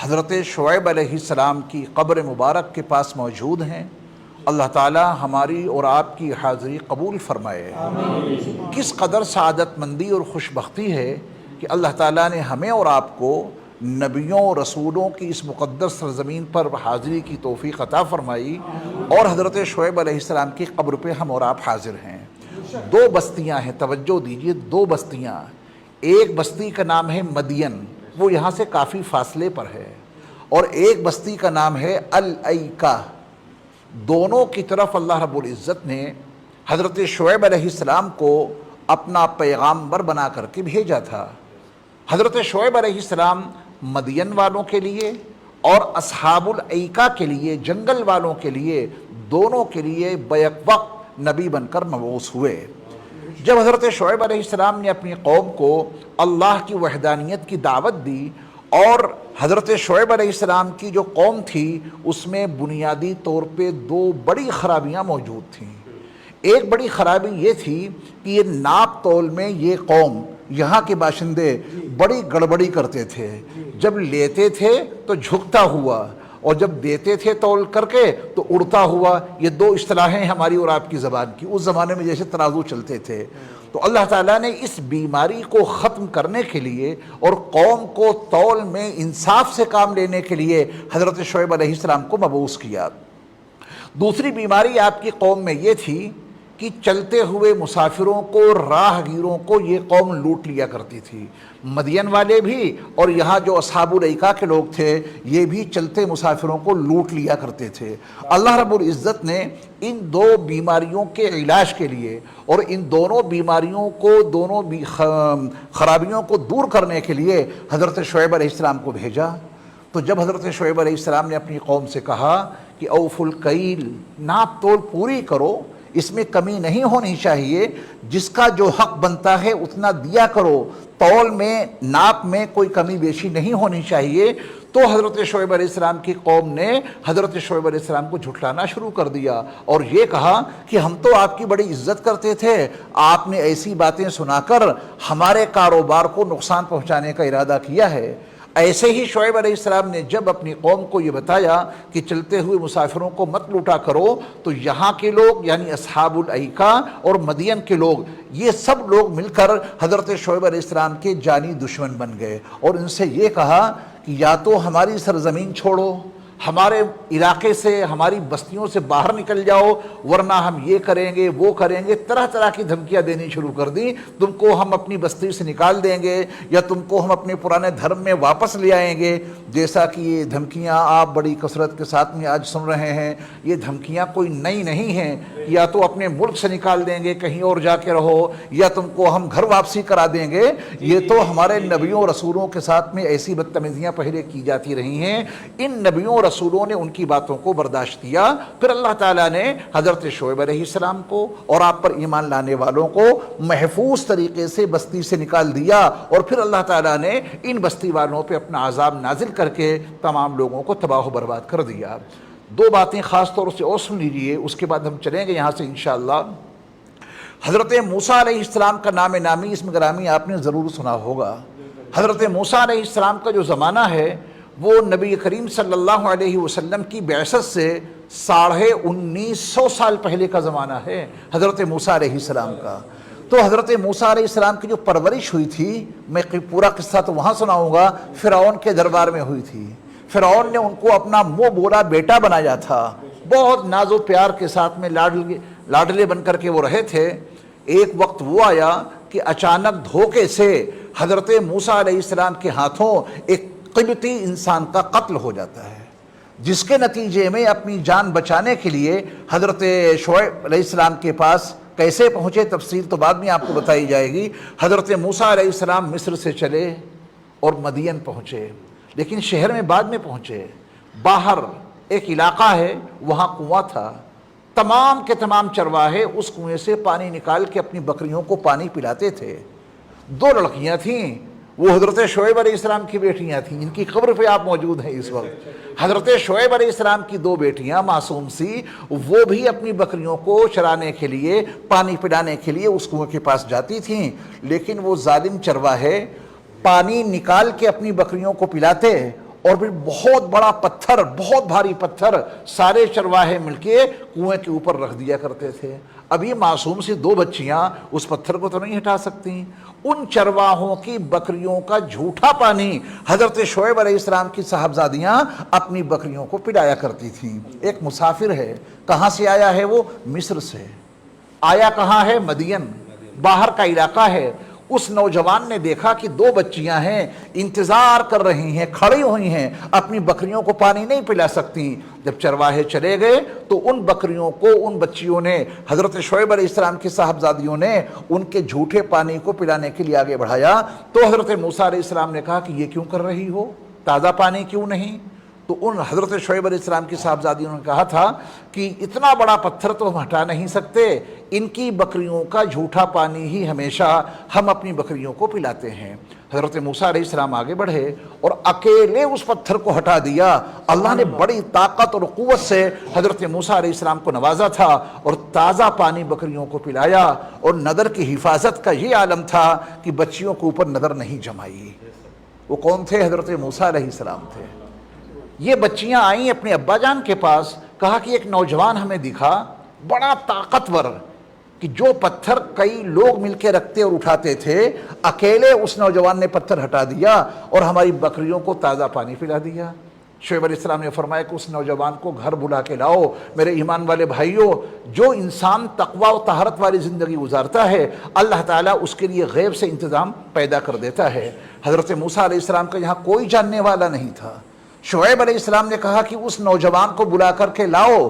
حضرت شعیب علیہ السلام کی قبر مبارک کے پاس موجود ہیں۔ اللہ تعالی ہماری اور آپ کی حاضری قبول فرمائے۔ کس قدر سعادت مندی اور خوش بختی ہے کہ اللہ تعالیٰ نے ہمیں اور آپ کو نبیوں اور رسولوں کی اس مقدس سرزمین پر حاضری کی توفیق عطا فرمائی، اور حضرت شعیب علیہ السلام کی قبر پہ ہم اور آپ حاضر ہیں۔ دو بستیاں ہیں، توجہ دیجئے، دو بستیاں۔ ایک بستی کا نام ہے مدین، وہ یہاں سے کافی فاصلے پر ہے، اور ایک بستی کا نام ہے الایکہ۔ دونوں کی طرف اللہ رب العزت نے حضرت شعیب علیہ السلام کو اپنا پیغامبر بنا کر کے بھیجا تھا۔ حضرت شعیب علیہ السلام مدین والوں کے لیے اور اصحاب الایکہ کے لیے، جنگل والوں کے لیے، دونوں کے لیے بیک وقت نبی بن کر مبعوث ہوئے۔ جب حضرت شعیب علیہ السلام نے اپنی قوم کو اللہ کی وحدانیت کی دعوت دی، اور حضرت شعیب علیہ السلام کی جو قوم تھی اس میں بنیادی طور پہ دو بڑی خرابیاں موجود تھیں۔ ایک بڑی خرابی یہ تھی کہ یہ ناپ تول میں یہ قوم، یہاں کے باشندے بڑی گڑبڑی کرتے تھے۔ جب لیتے تھے تو جھکتا ہوا، اور جب دیتے تھے تول کر کے تو اڑتا ہوا۔ یہ دو اصطلاحیں ہماری اور آپ کی زبان کی، اس زمانے میں جیسے ترازو چلتے تھے۔ تو اللہ تعالیٰ نے اس بیماری کو ختم کرنے کے لیے اور قوم کو تول میں انصاف سے کام لینے کے لیے حضرت شعیب علیہ السلام کو مبعوث کیا۔ دوسری بیماری آپ کی قوم میں یہ تھی کہ چلتے ہوئے مسافروں کو، راہ گیروں کو یہ قوم لوٹ لیا کرتی تھی۔ مدین والے بھی اور یہاں جو اصحاب الایکہ کے لوگ تھے یہ بھی چلتے مسافروں کو لوٹ لیا کرتے تھے۔ اللہ رب العزت نے ان دو بیماریوں کے علاج کے لیے اور ان دونوں بیماریوں کو، دونوں خرابیوں کو دور کرنے کے لیے حضرت شعیب علیہ السلام کو بھیجا۔ تو جب حضرت شعیب علیہ السلام نے اپنی قوم سے کہا کہ اوفوا الکیل، ناپ تول پوری کرو، اس میں کمی نہیں ہونی چاہیے، جس کا جو حق بنتا ہے اتنا دیا کرو، تول میں، ناپ میں کوئی کمی بیشی نہیں ہونی چاہیے، تو حضرت شعیب علیہ السلام کی قوم نے حضرت شعیب علیہ السلام کو جھٹلانا شروع کر دیا، اور یہ کہا کہ ہم تو آپ کی بڑی عزت کرتے تھے، آپ نے ایسی باتیں سنا کر ہمارے کاروبار کو نقصان پہنچانے کا ارادہ کیا ہے۔ ایسے ہی شعیب علیہ السلام نے جب اپنی قوم کو یہ بتایا کہ چلتے ہوئے مسافروں کو مت لوٹا کرو، تو یہاں کے لوگ یعنی اصحاب الایکہ اور مدین کے لوگ، یہ سب لوگ مل کر حضرت شعیب علیہ السلام کے جانی دشمن بن گئے، اور ان سے یہ کہا کہ یا تو ہماری سرزمین چھوڑو، ہمارے علاقے سے، ہماری بستیوں سے باہر نکل جاؤ، ورنہ ہم یہ کریں گے، وہ کریں گے، طرح طرح کی دھمکیاں دینی شروع کر دیں۔ تم کو ہم اپنی بستی سے نکال دیں گے، یا تم کو ہم اپنے پرانے دھرم میں واپس لے آئیں گے۔ جیسا کہ یہ دھمکیاں آپ بڑی کثرت کے ساتھ میں آج سن رہے ہیں، یہ دھمکیاں کوئی نئی نہیں ہیں۔ یا تو اپنے ملک سے نکال دیں گے، کہیں اور جا کے رہو، یا تم کو ہم گھر واپسی کرا دیں گے۔ یہ تو ہمارے نبیوں رسولوں کے ساتھ میں ایسی بدتمیزیاں پہلے کی جاتی رہی ہیں۔ ان نبیوں رسولوں نے ان کی باتوں کو برداشت کیا۔ پھر اللہ تعالیٰ نے حضرت شعیب علیہ السلام کو اور آپ پر ایمان لانے والوں کو محفوظ طریقے سے بستی سے نکال دیا، اور پھر اللہ تعالیٰ نے ان بستی والوں پہ اپنا عذاب نازل کر کے تمام لوگوں کو تباہ و برباد کر دیا۔ دو باتیں خاص طور سے اور سن لیجیے، اس کے بعد ہم چلیں گے یہاں سے انشاءاللہ۔ حضرت موسیٰ علیہ السلام کا نام نامی، اسم گرامی آپ نے ضرور سنا ہوگا۔ حضرت موسیٰ علیہ السلام کا جو زمانہ ہے وہ نبی کریم صلی اللہ علیہ وسلم کی بعثت سے 1950 سال پہلے کا زمانہ ہے، حضرت موسیٰ علیہ السلام کا۔ تو حضرت موسیٰ علیہ السلام کی جو پرورش ہوئی تھی، میں پورا قصہ تو وہاں سناؤں گا، فرعون کے دربار میں ہوئی تھی۔ فرعون نے ان کو اپنا منہ بولا بیٹا بنایا تھا، بہت ناز و پیار کے ساتھ میں لاڈلے بن کر کے وہ رہے تھے۔ ایک وقت وہ آیا کہ اچانک دھوکے سے حضرت موسیٰ علیہ السلام کے ہاتھوں ایک قبطی انسان کا قتل ہو جاتا ہے، جس کے نتیجے میں اپنی جان بچانے کے لیے حضرت شعیب علیہ السلام کے پاس کیسے پہنچے، تفصیل تو بعد میں آپ کو بتائی جائے گی۔ حضرت موسیٰ علیہ السلام مصر سے چلے اور مدین پہنچے، لیکن شہر میں بعد میں پہنچے۔ باہر ایک علاقہ ہے، وہاں کنواں تھا، تمام کے تمام چرواہے اس کنویں سے پانی نکال کے اپنی بکریوں کو پانی پلاتے تھے۔ دو لڑکیاں تھیں، وہ حضرت شعیب علیہ السلام کی بیٹیاں تھیں، جن کی قبر پہ آپ موجود ہیں اس وقت۔ حضرت شعیب علیہ السلام کی دو بیٹیاں معصوم سی، وہ بھی اپنی بکریوں کو چرانے کے لیے، پانی پلانے کے لیے اس کنویں کے پاس جاتی تھیں، لیکن وہ ظالم چرواہے پانی نکال کے اپنی بکریوں کو پلاتے اور پھر بہت بڑا پتھر، بہت بھاری پتھر سارے چرواہے مل کے کنویں کے اوپر رکھ دیا کرتے تھے۔ اب یہ معصوم سی دو بچیاں اس پتھر کو تو نہیں ہٹا سکتی۔ ان چرواہوں کی بکریوں کا جھوٹا پانی حضرت شعیب علیہ السلام کی صاحبزادیاں اپنی بکریوں کو پلایا کرتی تھیں۔ ایک مسافر ہے، کہاں سے آیا ہے وہ؟ مصر سے آیا، کہاں ہے؟ مدین، باہر کا علاقہ ہے۔ اس نوجوان نے دیکھا کہ دو بچیاں ہیں، انتظار کر رہی ہیں، کھڑی ہوئی ہیں، اپنی بکریوں کو پانی نہیں پلا سکتی۔ جب چرواہے چلے گئے تو ان بکریوں کو ان بچیوں نے، حضرت شعیب علیہ السلام کی صاحبزادیوں نے ان کے جھوٹے پانی کو پلانے کے لیے آگے بڑھایا۔ تو حضرت موسیٰ علیہ السلام نے کہا کہ یہ کیوں کر رہی ہو، تازہ پانی کیوں نہیں؟ تو ان حضرت شعیب علیہ السلام کی صاحبزادیوں نے کہا تھا کہ اتنا بڑا پتھر تو ہم ہٹا نہیں سکتے، ان کی بکریوں کا جھوٹا پانی ہی ہمیشہ ہم اپنی بکریوں کو پلاتے ہیں۔ حضرت موسیٰ علیہ السلام آگے بڑھے اور اکیلے اس پتھر کو ہٹا دیا۔ اللہ نے بڑی طاقت اور قوت سے حضرت موسیٰ علیہ السلام کو نوازا تھا اور تازہ پانی بکریوں کو پلایا۔ اور نظر کی حفاظت کا یہ عالم تھا کہ بچیوں کے اوپر نظر نہیں جمائی۔ وہ کون تھے؟ حضرت موسیٰ علیہ السلام تھے۔ یہ بچیاں آئیں اپنے ابا جان کے پاس، کہا کہ ایک نوجوان ہمیں دکھا بڑا طاقتور، کہ جو پتھر کئی لوگ مل کے رکھتے اور اٹھاتے تھے، اکیلے اس نوجوان نے پتھر ہٹا دیا اور ہماری بکریوں کو تازہ پانی پلا دیا۔ شعیب علیہ السلام نے فرمایا کہ اس نوجوان کو گھر بلا کے لاؤ۔ میرے ایمان والے بھائیوں، جو انسان تقوی و طہارت والی زندگی گزارتا ہے، اللہ تعالیٰ اس کے لیے غیب سے انتظام پیدا کر دیتا ہے۔ حضرت موسیٰ علیہ السلام کا یہاں کوئی جاننے والا نہیں تھا۔ شعیب علیہ السلام نے کہا کہ اس نوجوان کو بلا کر کے لاؤ۔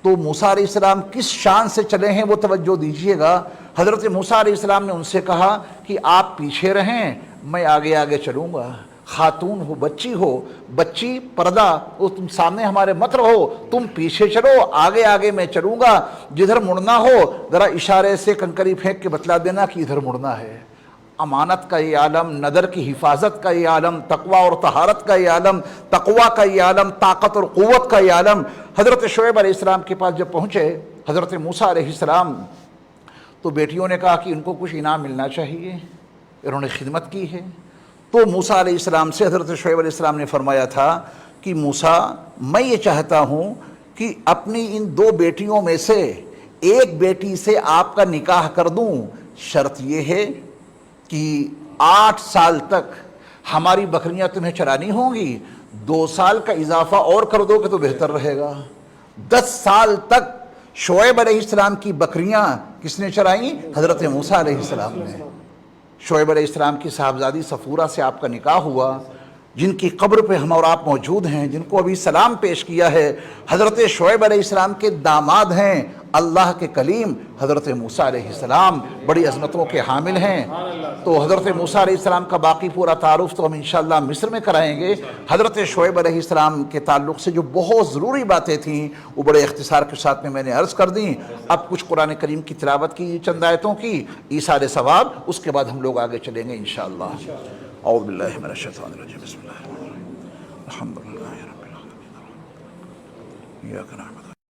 تو موسیٰ علیہ السلام کس شان سے چلے ہیں وہ توجہ دیجئے گا۔ حضرت موسیٰ علیہ السلام نے ان سے کہا کہ آپ پیچھے رہیں، میں آگے آگے چلوں گا۔ خاتون ہو، بچی ہو، بچی پردہ، تم سامنے ہمارے مت رہو، تم پیچھے چلو، آگے آگے میں چلوں گا۔ جدھر مڑنا ہو ذرا اشارے سے کنکری پھینک کے بتلا دینا کہ ادھر مڑنا ہے۔ امانت کا یہ عالم، نظر کی حفاظت کا یہ عالم، تقوی اور طہارت کا یہ عالم، تقوی کا یہ عالم، طاقت اور قوت کا یہ عالم۔ حضرت شعیب علیہ السلام کے پاس جب پہنچے حضرت موسیٰ علیہ السلام، تو بیٹیوں نے کہا کہ ان کو کچھ انعام ملنا چاہیے، انہوں نے خدمت کی ہے۔ تو موسیٰ علیہ السلام سے حضرت شعیب علیہ السلام نے فرمایا تھا کہ موسیٰ، میں یہ چاہتا ہوں کہ اپنی ان دو بیٹیوں میں سے ایک بیٹی سے آپ کا نکاح کر دوں، شرط یہ ہے کہ 8 سال تک ہماری بکریاں تمہیں چرانی ہوں گی، 2 سال کا اضافہ اور کر دو کہ تو بہتر رہے گا۔ 10 سال تک شعیب علیہ السلام کی بکریاں کس نے چرائیں؟ حضرت موسیٰ علیہ السلام نے۔ شعیب علیہ السلام کی صاحبزادی صفورہ سے آپ کا نکاح ہوا، جن کی قبر پہ ہم اور آپ موجود ہیں، جن کو ابھی سلام پیش کیا ہے۔ حضرت شعیب علیہ السلام کے داماد ہیں اللہ کے کلیم حضرت موسیٰ علیہ السلام، بڑی عظمتوں کے حامل ہیں۔ تو حضرت موسیٰ علیہ السلام کا باقی پورا تعارف تو ہم انشاءاللہ مصر میں کرائیں گے۔ حضرت شعیب علیہ السلام کے تعلق سے جو بہت ضروری باتیں تھیں وہ بڑے اختصار کے ساتھ میں نے عرض کر دیں۔ اب کچھ قرآن کریم کی تلاوت کی چند آیتوں کی، ایثار ثواب، اس کے بعد ہم لوگ آگے چلیں گے انشاءاللہ۔ اعوذ باللہ من الشیطان الرجیم، بسم اللہ الرحمن الرحیم، الحمد للہ رب العالمین، ایاک نعبد